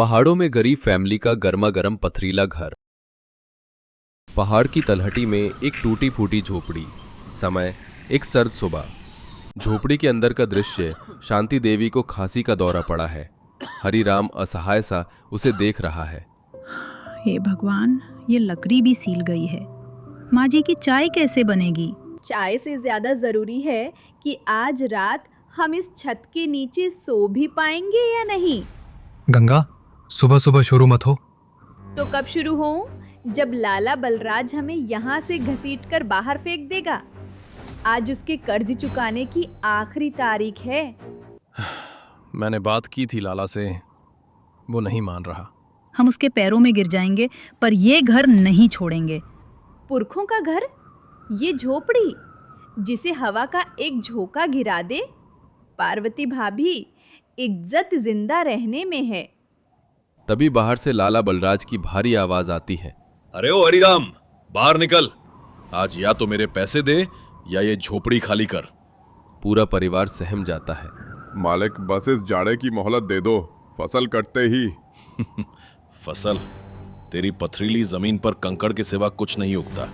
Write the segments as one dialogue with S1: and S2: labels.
S1: पहाड़ों में गरीब फैमिली का गर्मा गर्म पथरीला घर। पहाड़ की तलहटी में एक टूटी फूटी झोपड़ी। समय एक सर्द सुबह। झोपड़ी के अंदर का दृश्य शांति देवी को खांसी का दौरा पड़ा है। हरिराम असहाय सा उसे देख रहा है।
S2: हे भगवान, ये लकड़ी भी सील गई है। माँ जी की चाय कैसे बनेगी?
S3: चाय से ज्यादा जरूरी है कि आज रात हम इस छत के नीचे सो भी पाएंगे या नहीं।
S4: गंगा, सुबह सुबह शुरू मत हो।
S3: तो कब शुरू हो? जब लाला बलराज हमें यहाँ से घसीटकर बाहर फेंक देगा। आज उसके कर्ज चुकाने की आखिरी तारीख है।
S5: मैंने बात की थी लाला से, वो नहीं मान रहा।
S2: हम उसके पैरों में गिर जाएंगे, पर ये घर नहीं छोड़ेंगे।
S3: पुरखों का घर, ये झोपड़ी जिसे हवा का एक झोंका गिरा दे। पार्वती भाभी, इज्जत जिंदा रहने में है।
S1: तभी बाहर से लाला बलराज की भारी आवाज आती है।
S6: अरे ओ हरिराम, बाहर निकल। आज या तो मेरे पैसे दे या ये झोपड़ी खाली कर।
S1: पूरा परिवार सहम जाता है।
S7: मालिक, बस इस जाड़े की मोहलत दे दो, फसल कटते ही।
S6: फसल? तेरी पथरीली जमीन पर कंकड़ के सिवा कुछ नहीं उगता।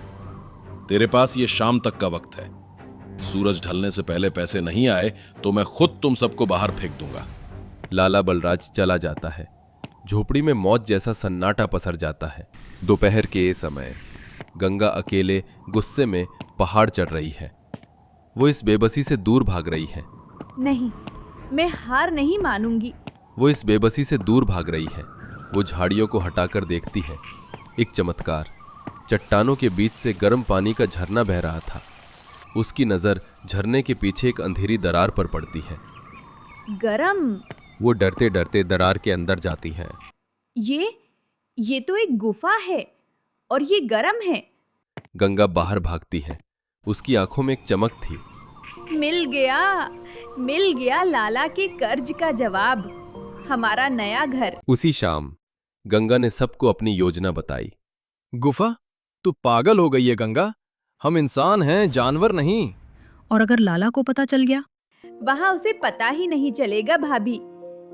S6: तेरे पास ये शाम तक का वक्त है। सूरज ढलने से पहले पैसे नहीं आए तो मैं खुद तुम सबको बाहर फेंक दूंगा।
S1: लाला बलराज चला जाता है। झोपड़ी में मौत जैसा सन्नाटा पसर जाता है। दोपहर के समय गंगा अकेले गुस्से में पहाड़ चढ़ रही है। वो इस बेबसी से दूर भाग रही है।
S3: नहीं, मैं हार नहीं मानूंगी।
S1: वो इस बेबसी से दूर भाग रही है। वो झाड़ियों को हटाकर देखती है। एक चमत्कार, चट्टानों के बीच से गर्म पानी का झरना बह रहा था। उसकी नजर झरने के पीछे एक अंधेरी दरार पर पड़ती है।
S3: गरम?
S1: वो डरते डरते दरार के अंदर जाती है।
S3: ये तो एक गुफा है और ये गरम है।
S1: गंगा बाहर भागती है। उसकी आंखों में एक चमक थी।
S3: मिल गया लाला के कर्ज का जवाब। हमारा नया घर।
S1: उसी शाम गंगा ने सबको अपनी योजना बताई।
S5: गुफा? तू पागल हो गई है गंगा। हम इंसान हैं, जानवर नहीं।
S2: और अगर लाला को पता चल गया?
S3: वहाँ उसे पता ही नहीं चलेगा भाभी।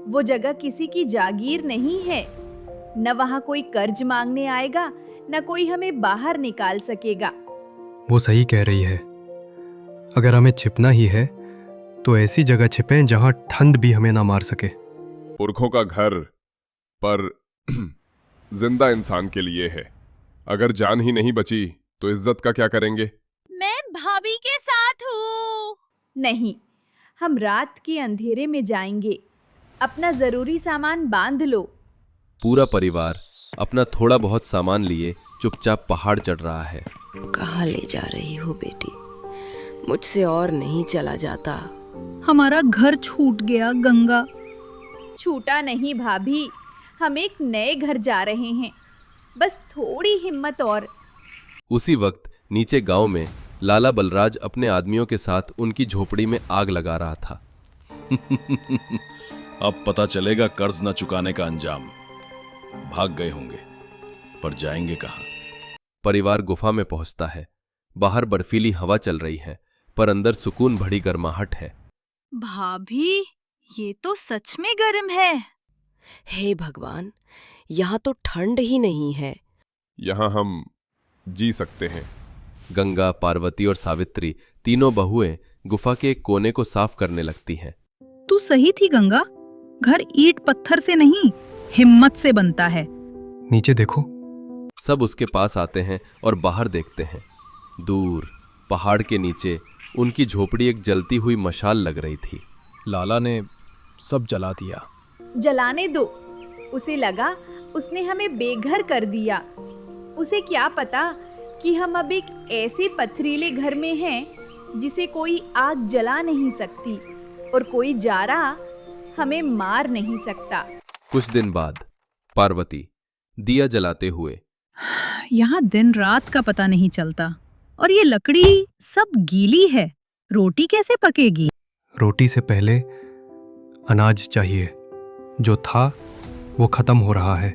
S3: वो जगह किसी की जागीर नहीं है। न वहाँ कोई कर्ज मांगने आएगा, न कोई हमें बाहर निकाल सकेगा।
S4: वो सही कह रही है। अगर हमें छिपना ही है तो ऐसी जगह छिपें जहां ठंड भी हमें ना मार सके।
S7: पुरखों का घर, पर जिंदा इंसान के लिए है। अगर जान ही नहीं बची तो इज्जत का क्या करेंगे?
S3: मैं भाभी के साथ हूँ। नहीं, हम रात के अंधेरे में जाएंगे। अपना जरूरी सामान बांध लो।
S1: पूरा परिवार अपना थोड़ा बहुत सामान लिए चुपचाप पहाड़ चढ़ रहा है।
S8: कहाँ ले जा रही हो बेटी? मुझसे और नहीं चला जाता।
S2: हमारा घर छूट गया गंगा।
S3: छूटा नहीं भाभी, हम एक नए घर जा रहे हैं। बस थोड़ी हिम्मत और।
S1: उसी वक्त नीचे गांव में लाला बलराज अपने आदमियों के साथ उनकी झोपड़ी में आग लगा रहा था।
S6: अब पता चलेगा कर्ज न चुकाने का अंजाम। भाग गए होंगे, पर जाएंगे कहां?
S1: परिवार गुफा में पहुंचता है। बाहर बर्फीली हवा चल रही है, पर अंदर सुकून भरी गर्माहट है।
S3: भाभी, ये तो सच में गर्म है।
S8: हे भगवान, यहाँ तो ठंड ही नहीं है।
S7: यहाँ हम जी सकते हैं।
S1: गंगा, पार्वती और सावित्री तीनों बहुएं गुफा के एक कोने को साफ करने लगती हैं।
S2: तू सही थी गंगा। घर ईंट पत्थर से नहीं, हिम्मत से बनता है।
S4: नीचे देखो।
S1: सब उसके पास आते हैं और बाहर देखते हैं। दूर पहाड़ के नीचे उनकी झोपड़ी एक जलती हुई मशाल लग रही थी।
S5: लाला ने सब जला दिया।
S3: जलाने दो। उसे लगा उसने हमें बेघर कर दिया। उसे क्या पता कि हम अब एक ऐसे पथरीले घर में हैं जिसे कोई आग जला नहीं सकती और कोई जारा हमें मार नहीं सकता।
S1: कुछ दिन बाद पार्वती दिया जलाते हुए।
S2: यहाँ दिन रात का पता नहीं चलता, और ये लकड़ी सब गीली है। रोटी कैसे पकेगी?
S4: रोटी से पहले अनाज चाहिए। जो था वो खत्म हो रहा है।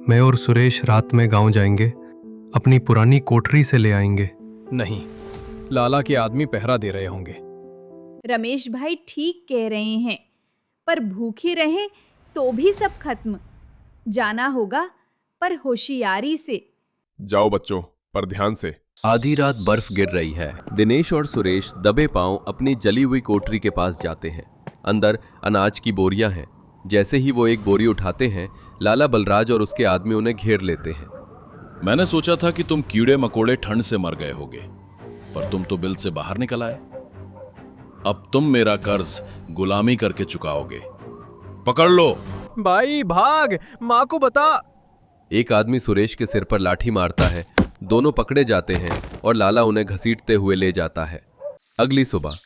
S4: मैं और सुरेश रात में गांव जाएंगे। अपनी पुरानी कोठरी से ले आएंगे।
S5: नहीं, लाला के आदमी पहरा दे रहे होंगे।
S3: रमेश भाई ठीक कह रहे हैं, पर भूखे रहे तो भी सब खत्म। जाना होगा, पर होशियारी से।
S7: जाओ बच्चों, पर ध्यान से।
S1: आधी रात बर्फ गिर रही है। दिनेश और सुरेश दबे पांव अपनी जली हुई कोठरी के पास जाते हैं। अंदर अनाज की बोरियां हैं। जैसे ही वो एक बोरी उठाते हैं, लाला बलराज और उसके आदमी उन्हें घेर लेते हैं।
S6: मैंने सोचा था कि तुम कीड़े मकोड़े ठंड से मर गए होगे, पर तुम तो बिल से बाहर निकल आए। अब तुम मेरा कर्ज गुलामी करके चुकाओगे। पकड़ लो।
S5: भाई भाग, माँ को बता।
S1: एक आदमी सुरेश के सिर पर लाठी मारता है। दोनों पकड़े जाते हैं और लाला उन्हें घसीटते हुए ले जाता है। अगली सुबह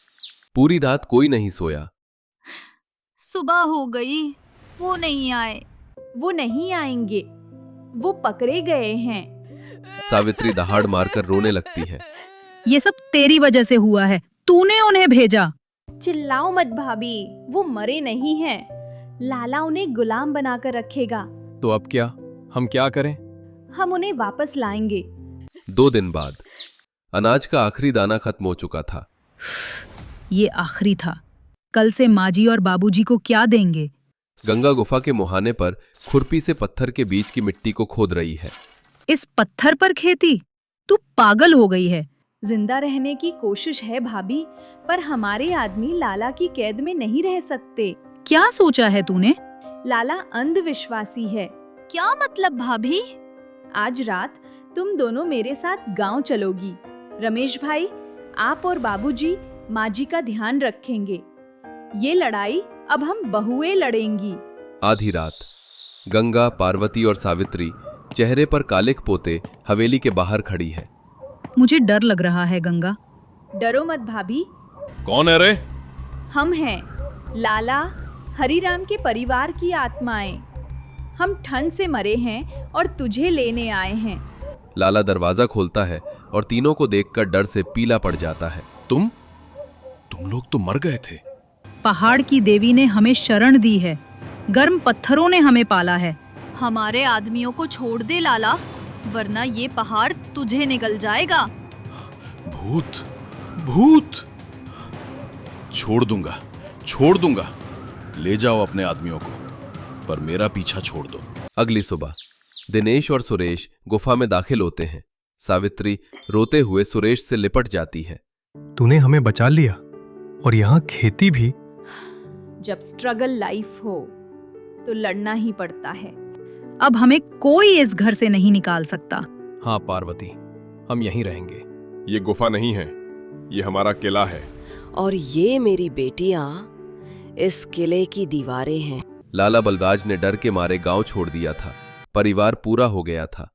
S1: पूरी रात कोई नहीं सोया।
S2: सुबह हो गई, वो नहीं आए।
S3: वो नहीं आएंगे, वो पकड़े गए हैं।
S1: सावित्री दहाड़ मारकर रोने लगती है।
S2: ये सब तेरी वजह से हुआ है, तूने उन्हें भेजा।
S3: चिल्लाओ मत भाभी, वो मरे नहीं हैं। लाला उन्हें गुलाम बनाकर रखेगा।
S5: तो अब क्या, हम क्या करें?
S3: हम उन्हें वापस लाएंगे।
S1: 2 दिन बाद अनाज का आखिरी दाना खत्म हो चुका था।
S2: ये आखिरी था। कल से माजी और बाबूजी को क्या देंगे?
S1: गंगा गुफा के मुहाने पर खुरपी से पत्थर के बीच की मिट्टी को खोद रही है।
S2: इस पत्थर पर खेती? तू पागल हो गई है।
S3: जिंदा रहने की कोशिश है भाभी, पर हमारे आदमी लाला की कैद में नहीं रह सकते।
S2: क्या सोचा है तूने?
S3: लाला अंधविश्वासी है।
S2: क्या मतलब भाभी?
S3: आज रात तुम दोनों मेरे साथ गांव चलोगी। रमेश भाई, आप और बाबूजी माजी का ध्यान रखेंगे। ये लड़ाई अब हम बहुएं लड़ेंगी।
S1: आधी रात गंगा, पार्वती और सावित्री चेहरे पर कालिख पोते हवेली के बाहर खड़ी है।
S2: मुझे डर लग रहा है गंगा।
S3: डरो मत भाभी,
S6: कौन है रे?
S3: हम हैं लाला, हरिराम के परिवार की आत्माएं। हम ठंड से मरे हैं और तुझे लेने आए हैं।
S1: लाला दरवाजा खोलता है और तीनों को देखकर डर से पीला पड़ जाता है।
S6: तुम लोग तो मर गए थे।
S2: पहाड़ की देवी ने हमें शरण दी है। गर्म पत्थरों ने हमें पाला है। हमारे आदमियों को छोड़ दे लाला, वरना ये पहाड़ तुझे निगल जाएगा।
S6: भूत, भूत। छोड़ दूंगा। ले जाओ अपने आदमियों को, पर मेरा पीछा छोड़ दो।
S1: अगली सुबह दिनेश और सुरेश गुफा में दाखिल होते हैं। सावित्री रोते हुए सुरेश से लिपट जाती है।
S4: तूने हमें बचा लिया, और यहाँ खेती भी।
S3: जब स्ट्रगल लाइफ हो तो लड़ना ही पड़ता है।
S2: अब हमें कोई इस घर से नहीं निकाल सकता।
S5: हाँ पार्वती, हम यहीं रहेंगे।
S7: ये गुफा नहीं है, ये हमारा किला है।
S8: और ये मेरी बेटियां इस किले की दीवारें हैं।
S1: लाला बलराज ने डर के मारे गांव छोड़ दिया था। परिवार पूरा हो गया था।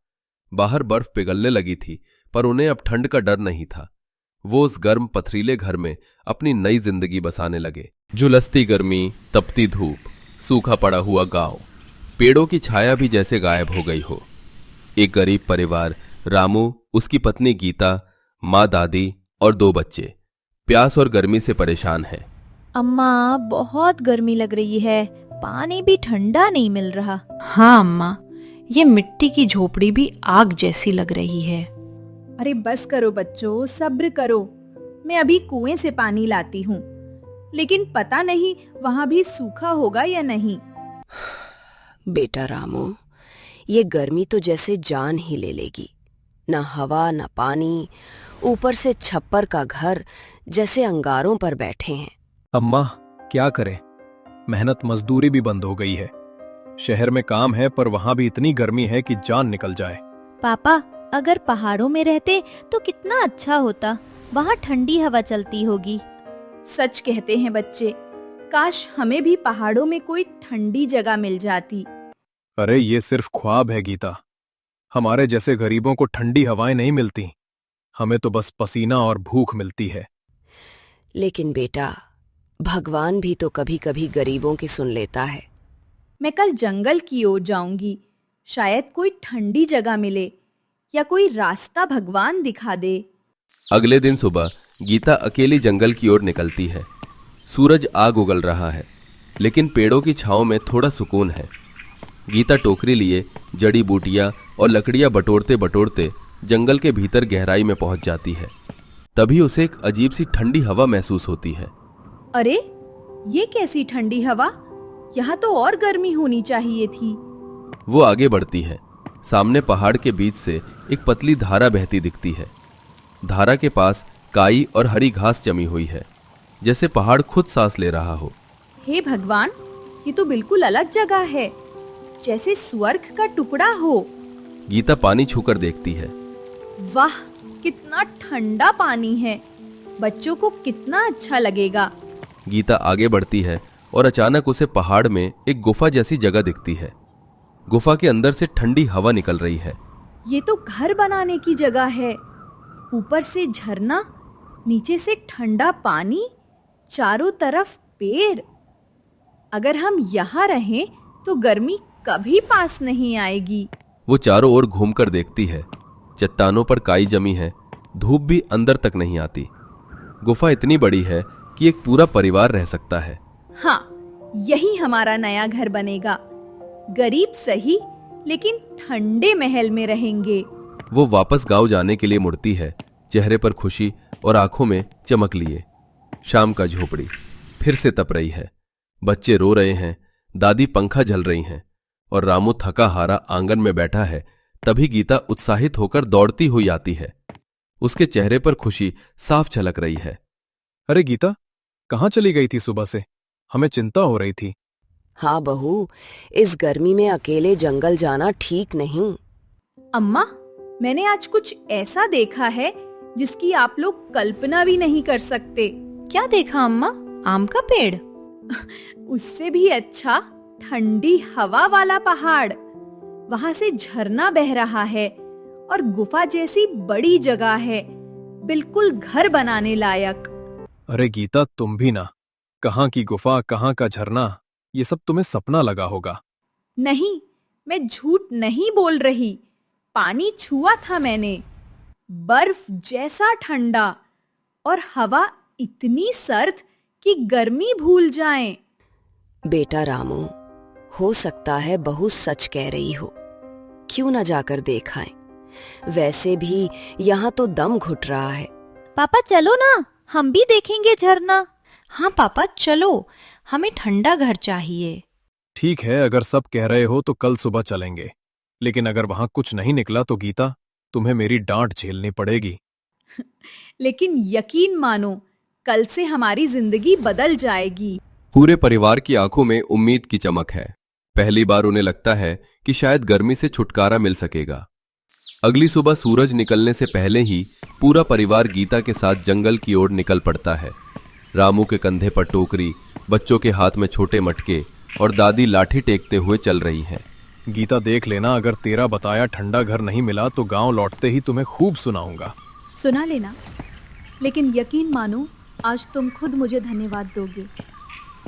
S1: बाहर बर्फ पिघलने लगी थी, पर उन्हें अब ठंड का डर नहीं था। वो उस गर्म पथरीले घर में अपनी नई जिंदगी बसाने लगे। झुलसती गर्मी, तपती धूप, सूखा पड़ा हुआ गांव, पेड़ों की छाया भी जैसे गायब हो गई हो। एक गरीब परिवार, रामू, उसकी पत्नी गीता, माँ दादी और 2 बच्चे प्यास और गर्मी से परेशान हैं।
S9: अम्मा, बहुत गर्मी लग रही है, पानी भी ठंडा नहीं मिल रहा।
S10: हाँ अम्मा, ये मिट्टी की झोपड़ी भी आग जैसी लग रही है।
S3: अरे बस करो बच्चों, सब्र करो। मैं अभी कुएं से पानी लाती हूँ, लेकिन पता नहीं वहाँ भी सूखा होगा या नहीं।
S8: बेटा रामू, ये गर्मी तो जैसे जान ही ले लेगी। ना हवा ना पानी, ऊपर से छप्पर का घर जैसे अंगारों पर बैठे हैं।
S5: अम्मा क्या करें, मेहनत मजदूरी भी बंद हो गई है। शहर में काम है, पर वहां भी इतनी गर्मी है कि जान निकल जाए।
S9: पापा, अगर पहाड़ों में रहते तो कितना अच्छा होता। वहाँ ठंडी हवा चलती होगी।
S3: सच कहते हैं बच्चे, काश हमें भी पहाड़ों में कोई ठंडी जगह मिल जाती।
S5: अरे ये सिर्फ ख्वाब है गीता। हमारे जैसे गरीबों को ठंडी हवाएं नहीं मिलती, हमें तो बस पसीना और भूख मिलती है।
S8: लेकिन बेटा, भगवान भी तो कभी कभी गरीबों की सुन लेता है।
S3: मैं कल जंगल की ओर जाऊंगी, शायद कोई ठंडी जगह मिले या कोई रास्ता भगवान दिखा दे।
S1: अगले दिन सुबह गीता अकेली जंगल की ओर निकलती है। सूरज आग उगल रहा है, लेकिन पेड़ों की छांव में थोड़ा सुकून है। गीता टोकरी लिए जड़ी बूटियां और लकड़ियां बटोरते बटोरते जंगल के भीतर गहराई में पहुंच जाती है। तभी उसे एक अजीब सी ठंडी हवा महसूस होती है।
S3: अरे ये कैसी ठंडी हवा? यहाँ तो और गर्मी होनी चाहिए थी।
S1: वो आगे बढ़ती हैं। सामने पहाड़ के बीच से एक पतली धारा बहती दिखती है। धारा के पास काई और हरी घास जमी हुई है, जैसे पहाड़ खुद सांस ले रहा हो।
S3: हे भगवान, ये तो बिल्कुल अलग जगह है, जैसे स्वर्ग का टुकड़ा हो।
S1: गीता पानी छूकर देखती है।
S3: वाह, कितना ठंडा पानी है, बच्चों को कितना अच्छा लगेगा।
S1: गीता आगे बढ़ती है और अचानक उसे पहाड़ में एक गुफा जैसी जगह दिखती है। गुफा के अंदर से ठंडी हवा निकल रही है।
S3: ये तो घर बनाने की जगह है। ऊपर से झरना, नीचे से ठंडा पानी, चारों तरफ पेड़। अगर हम यहाँ रहें तो गर्मी कभी पास नहीं आएगी।
S1: वो चारों ओर घूमकर देखती है। चट्टानों पर काई जमी है, धूप भी अंदर तक नहीं आती। गुफा इतनी बड़ी है कि एक पूरा परिवार रह सकता है।
S3: हाँ, यही हमारा नया घर बनेगा। गरीब सही, लेकिन ठंडे महल में रहेंगे।
S1: वो वापस गांव जाने के लिए मुड़ती है, चेहरे पर खुशी और आंखों में चमक लिए। शाम का झोपड़ी फिर से तप रही है। बच्चे रो रहे हैं, दादी पंखा झल रही हैं और रामू थका हारा आंगन में बैठा है। तभी गीता उत्साहित होकर दौड़ती हुई आती है। उसके चेहरे पर खुशी साफ झलक रही है।
S5: अरे गीता, कहाँ चली गई थी सुबह से? हमें चिंता हो रही थी।
S8: हाँ बहू, इस गर्मी में अकेले जंगल जाना ठीक नहीं।
S3: अम्मा, मैंने आज कुछ ऐसा देखा है जिसकी आप लोग कल्पना भी नहीं कर सकते।
S10: क्या देखा अम्मा? आम का पेड़?
S3: उससे भी अच्छा, ठंडी हवा वाला पहाड़। वहां से झरना बह रहा है और गुफा जैसी बड़ी जगह है, बिल्कुल घर बनाने लायक।
S5: अरे गीता, तुम भी ना। कहाँ की गुफा, कहाँ का झरना, ये सब तुम्हें सपना लगा होगा।
S3: नहीं, मैं झूठ नहीं बोल रही। पानी छुआ था मैंने, बर्फ जैसा ठंडा और हवा इतनी सर्द कि गर्मी भूल जाएं।
S8: बेटा रामू, हो सकता है बहू सच कह रही हो। क्यों ना जाकर देख आएं? वैसे भी यहाँ तो दम घुट रहा है।
S9: पापा चलो ना, हम भी देखेंगे झरना।
S10: हाँ पापा चलो, हमें ठंडा घर चाहिए।
S5: ठीक है, अगर सब कह रहे हो तो कल सुबह चलेंगे। लेकिन अगर वहां कुछ नहीं निकला तो गीता, तुम्हें मेरी डांट झेलनी पड़ेगी।
S3: लेकिन यकीन मानो, कल से हमारी जिंदगी बदल जाएगी।
S1: पूरे परिवार की आंखों में उम्मीद की चमक है। पहली बार उन्हें लगता है कि शायद गर्मी से छुटकारा मिल सकेगा। अगली सुबह सूरज निकलने से पहले ही पूरा परिवार गीता के साथ जंगल की ओर निकल पड़ता है। रामू के कंधे पर टोकरी, बच्चों के हाथ में छोटे मटके और दादी लाठी टेकते हुए चल रही हैं।
S5: गीता देख लेना, अगर तेरा बताया ठंडा घर नहीं मिला तो गांव लौटते ही तुम्हें खूब सुनाऊंगा।
S3: सुना लेना, लेकिन यकीन मानो आज तुम खुद मुझे धन्यवाद दोगे।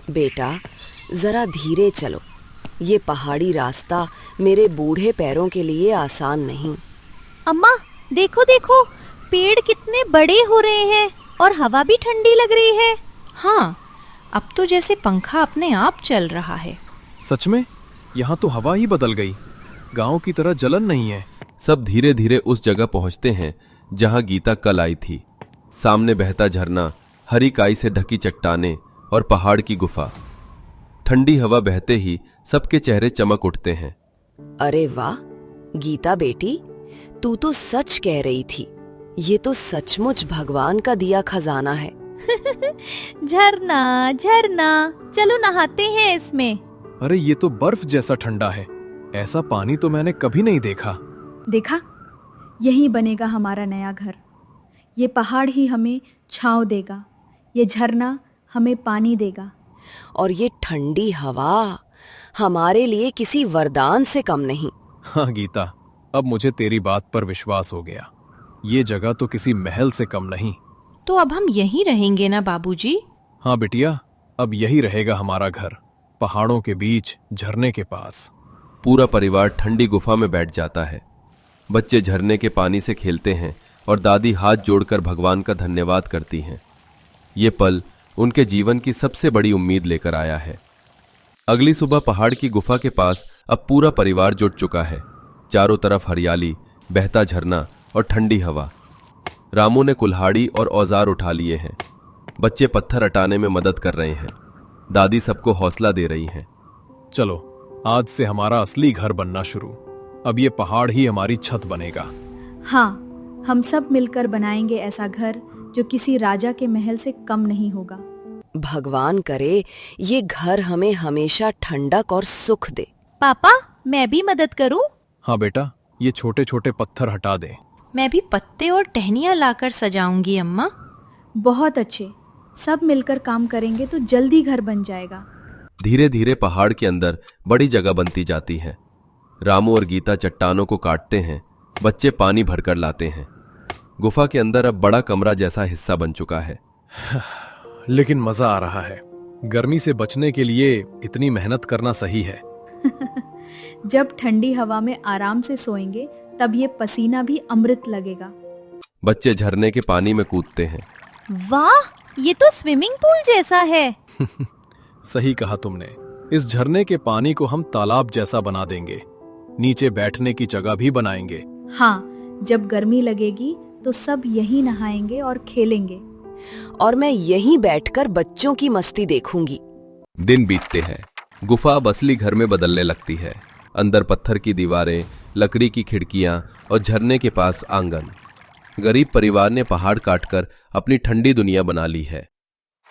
S8: बेटा जरा धीरे चलो, ये पहाड़ी रास्ता मेरे बूढ़े पैरों के लिए आसान नहीं।
S9: अम्मा देखो देखो, पेड़ कितने बड़े हो रहे हैं और हवा भी ठंडी लग रही है।
S10: हाँ, अब तो जैसे पंखा अपने आप चल रहा है।
S5: सच में, यहाँ तो हवा ही बदल गई। गांव की तरह जलन नहीं है।
S1: सब धीरे धीरे उस जगह पहुंचते हैं जहां गीता कल आई थी। सामने बहता झरना, हरी काई से ढकी चट्टानें और पहाड़ की गुफा। ठंडी हवा बहते ही सबके चेहरे चमक उठते हैं।
S8: अरे वाह गीता बेटी, तू तो सच कह रही थी। ये तो सचमुच भगवान का दिया खजाना है।
S9: झरना झरना, चलो नहाते हैं इसमें।
S5: अरे ये तो बर्फ जैसा ठंडा है। ऐसा पानी तो मैंने कभी नहीं देखा।
S3: देखा, यही बनेगा हमारा नया घर। ये पहाड़ ही हमें छांव देगा, ये झरना हमें पानी देगा,
S8: और ये ठंडी हवा हमारे लिए किसी वरदान से कम नहीं।
S5: हाँ गीता, अब मुझे तेरी बात पर विश्वास हो गया। ये जगह तो किसी महल से कम नहीं।
S10: तो अब हम यहीं रहेंगे ना बाबूजी?
S5: हाँ बिटिया, अब यही रहेगा हमारा घर, पहाड़ों के बीच, झरने के पास।
S1: पूरा परिवार ठंडी गुफा में बैठ जाता है। बच्चे झरने के पानी से खेलते हैं और दादी हाथ जोड़कर भगवान का धन्यवाद करती हैं। ये पल उनके जीवन की सबसे बड़ी उम्मीद लेकर आया है। अगली सुबह पहाड़ की गुफा के पास अब पूरा परिवार जुट चुका है। चारों तरफ हरियाली, बहता झरना और ठंडी हवा। रामू ने कुल्हाड़ी और औजार उठा लिए हैं। बच्चे पत्थर हटाने में मदद कर रहे हैं। दादी सबको हौसला दे रही हैं।
S5: चलो आज से हमारा असली घर बनना शुरू। अब ये पहाड़ ही हमारी छत बनेगा।
S3: हाँ, हम सब मिलकर बनाएंगे ऐसा घर जो किसी राजा के महल से कम नहीं होगा।
S8: भगवान करे ये घर हमें हमेशा ठंडक और सुख दे।
S9: पापा, मैं भी मदद करूं?
S5: हाँ बेटा, ये छोटे छोटे पत्थर हटा दे।
S10: मैं भी पत्ते और टहनियाँ लाकर सजाऊंगी अम्मा।
S3: बहुत अच्छे, सब मिलकर काम करेंगे तो जल्दी घर बन जाएगा।
S1: धीरे धीरे पहाड़ के अंदर बड़ी जगह बनती जाती है। रामू और गीता चट्टानों को काटते हैं, बच्चे पानी भरकर लाते हैं। गुफा के अंदर अब बड़ा कमरा जैसा हिस्सा बन चुका है।
S5: लेकिन मजा आ रहा है। गर्मी से बचने के लिए इतनी मेहनत करना सही है।
S3: जब ठंडी हवा में आराम से सोएंगे तब ये पसीना भी अमृत लगेगा।
S1: बच्चे झरने के पानी में कूदते हैं।
S9: वाह, ये तो स्विमिंग पूल जैसा है।
S5: सही कहा तुमने। इस झरने के पानी को हम तालाब जैसा बना देंगे। नीचे बैठने की जगह भी बनाएंगे।
S3: हाँ, जब गर्मी लगेगी तो सब यहीं नहाएंगे और खेलेंगे।
S8: और मैं यहीं बैठकर बच्चों की मस्ती देखूंगी।
S1: दिन बीतते हैं। गुफा अब असली घर में बदलने लगती है। अंदर पत्थर की दीवारें, लकड़ी की खिड़कियां और झरने के पास आंगन। गरीब परिवार ने पहाड़ काटकर अपनी ठंडी दुनिया बना ली है।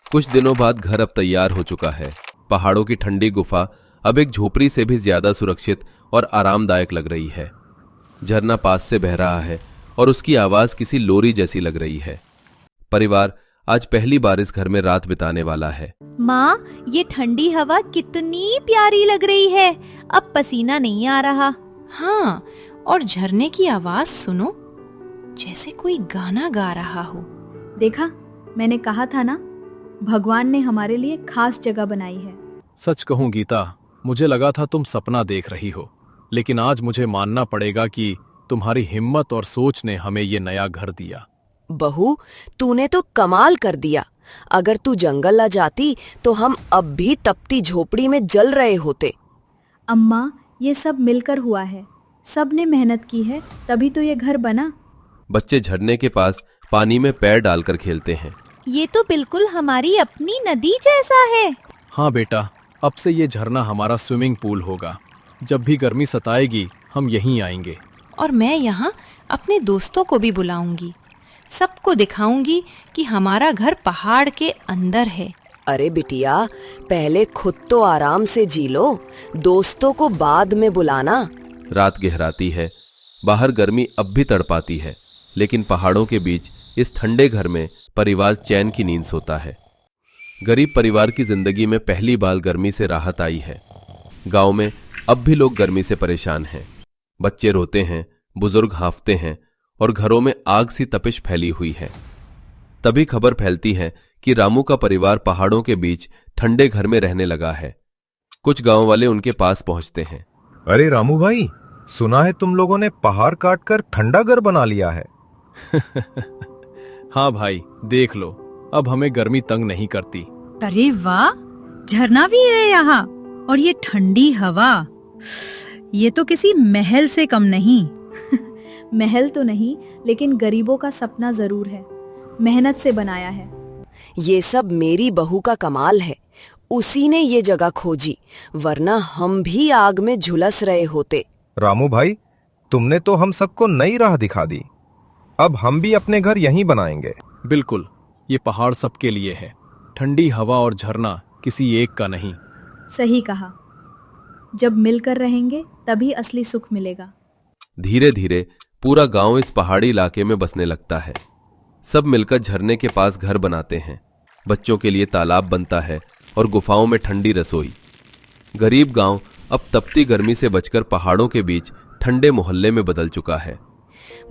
S1: कुछ दिनों बाद घर अब तैयार हो चुका है। पहाड़ों की ठंडी गुफा अब एक झोपड़ी से भी ज्यादा सुरक्षित और आरामदायक लग रही है। झरना पास से बह रहा है और उसकी आवाज किसी लोरी जैसी लग रही है। परिवार आज पहली बार इस घर में रात बिताने वाला है।
S9: माँ, ये ठंडी हवा कितनी प्यारी लग रही है। अब पसीना नहीं आ रहा।
S10: हाँ, और झरने की आवाज सुनो, जैसे कोई गाना गा रहा हो।
S3: देखा, मैंने कहा था ना, भगवान ने हमारे लिए खास जगह बनाई है।
S5: सच कहूं गीता, मुझे लगा था तुम सपना देख रही हो, लेकिन आज मुझे मानना पड़ेगा कि तुम्हारी हिम्मत और सोच ने हमें ये नया घर दिया।
S8: बहू, तूने तो कमाल कर दिया। अगर तू जंगल आ जाती तो हम अब भी तपती झोपड़ी में जल रहे होते।
S3: अम्मा, ये सब मिलकर हुआ है। सब ने मेहनत की है, तभी तो ये घर बना।
S1: बच्चे झरने के पास पानी में पैर डालकर खेलते हैं।
S9: ये तो बिल्कुल हमारी अपनी नदी जैसा है।
S5: हाँ बेटा, अब से ये झरना हमारा स्विमिंग पूल होगा। जब भी गर्मी सताएगी हम यहीं आएंगे।
S10: और मैं यहाँ अपने दोस्तों को भी बुलाऊंगी। सबको दिखाऊंगी कि हमारा घर पहाड़ के अंदर है।
S8: अरे बिटिया, पहले खुद तो आराम से जी लो, दोस्तों को बाद में बुलाना।
S1: रात गहराती है। बाहर गर्मी अब भी तड़पाती है, लेकिन पहाड़ों के बीच इस ठंडे घर में परिवार चैन की नींद सोता है। गरीब परिवार की जिंदगी में पहली बार गर्मी से राहत आई है। गांव में अब भी लोग गर्मी से परेशान हैं। बच्चे रोते हैं, बुजुर्ग हांफते हैं और घरों में आग सी तपिश फैली हुई है। तभी खबर फैलती है कि रामू का परिवार पहाड़ों के बीच ठंडे घर में रहने लगा है। कुछ गांव वाले उनके पास पहुंचते हैं।
S11: अरे रामू भाई, सुना है तुम लोगों ने पहाड़ काटकर ठंडा घर बना लिया है।
S5: हाँ भाई, देख लो, अब हमें गर्मी तंग नहीं करती।
S2: अरे वाह, झरना भी है यहाँ और ये ठंडी हवा। ये तो किसी महल से कम नहीं।
S3: महल तो नहीं, लेकिन गरीबों का सपना जरूर है। मेहनत से बनाया है।
S8: ये सब मेरी बहू का कमाल है। उसी ने ये जगह खोजी, वरना हम भी आग में झुलस रहे होते।
S11: रामू भाई, तुमने तो हम सबको नई राह दिखा दी। अब हम भी अपने घर यहीं बनाएंगे।
S5: बिल्कुल, ये पहाड़ सबके लिए है। ठंडी हवा और झरना किसी एक का नहीं।
S3: सही कहा। जब मिलकर रहेंगे तभी असली सुख मिलेगा।
S1: धीरे धीरे पूरा गांव इस पहाड़ी इलाके में बसने लगता है। सब मिलकर झरने के पास घर बनाते हैं। बच्चों के लिए तालाब बनता है और गुफाओं में ठंडी रसोई। गरीब गांव अब तपती गर्मी से बचकर पहाड़ों के बीच ठंडे मोहल्ले में बदल चुका है।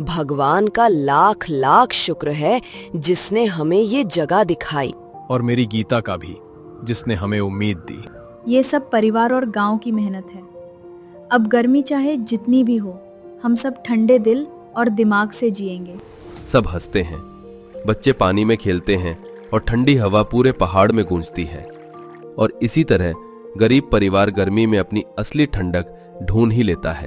S8: भगवान का लाख लाख शुक्र है जिसने हमें ये जगह दिखाई।
S5: और मेरी गीता का भी, जिसने हमें उम्मीद दी।
S3: ये सब परिवार और गांव की मेहनत है। अब गर्मी चाहे जितनी भी हो, हम सब ठंडे दिल और दिमाग से जिएंगे।
S1: सब हंसते हैं। बच्चे पानी में खेलते हैं और ठंडी हवा पूरे पहाड़ में गूंजती है। और इसी तरह गरीब परिवार गर्मी में अपनी असली ठंडक ढूंढ ही लेता है।